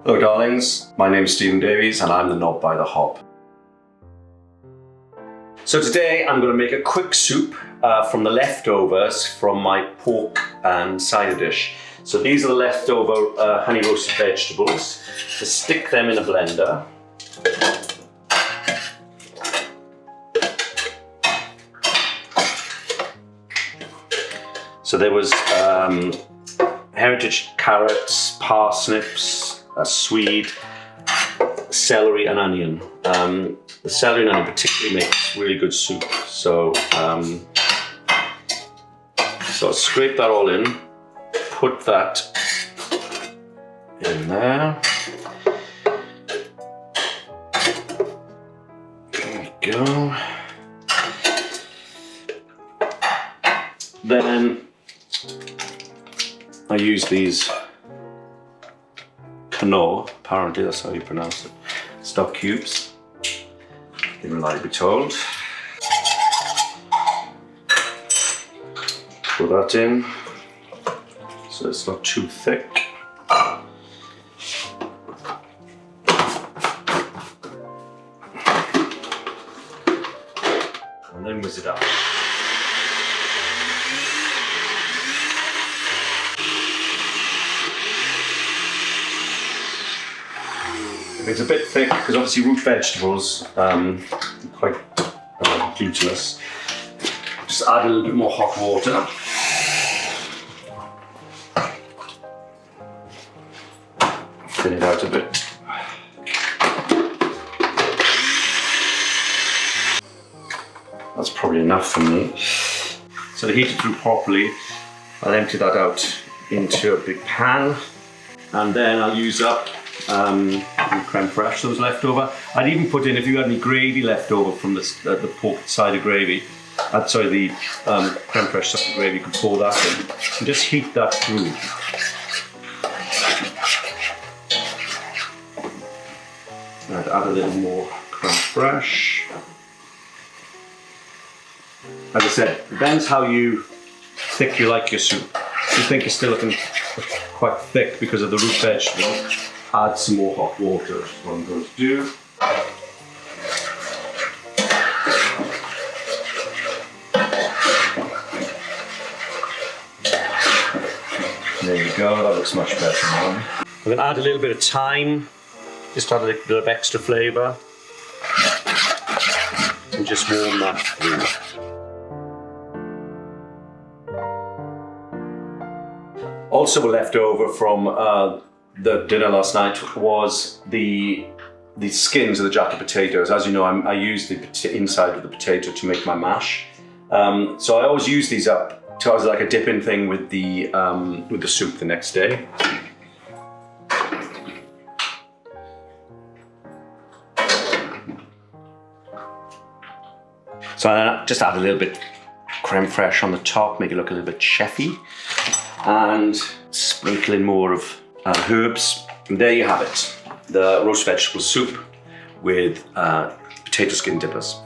Hello darlings, my name is Stephen Davies and I'm the knob by the hob. So today I'm going to make a quick soup from the leftovers from my pork and cider dish. So these are the leftover honey roasted vegetables. Just stick them in a blender. So there was heritage carrots, parsnips, a swede, celery and onion. The celery and onion particularly makes really good soup. So scrape that all in, put that in there. There we go. Then I use these canoe, apparently that's how you pronounce it, stock cubes, even like be told. Put that in so it's not too thick. And then whiz it up. It's a bit thick because obviously root vegetables are quite glutinous. Just add a little bit more hot water. Thin it out a bit. That's probably enough for me. So to heat it through properly, I'll empty that out into a big pan, and then I'll use up creme fraiche that was left over. I'd even put in, if you had any gravy left over from the pork cider gravy, the creme fraiche cider gravy, you could pour that in and just heat that through. I'd add a little more creme fraiche. As I said, it depends how thick you like your soup. If you think you're still looking quite thick because of the root vegetables, add some more hot water. That's what I'm going to do. There you go, that looks much better now. I'm going to add a little bit of thyme, just add a little bit of extra flavour, and just warm that through. Also left over from the dinner last night was the skins of the jacket potatoes. As you know, I use the inside of the potato to make my mash. So I always use these up as like a dip-in thing with the soup the next day. So I just add a little bit creme fraiche on the top, make it look a little bit chefy, and sprinkle in more of herbs. And there you have it, the roast vegetable soup with potato skin dippers.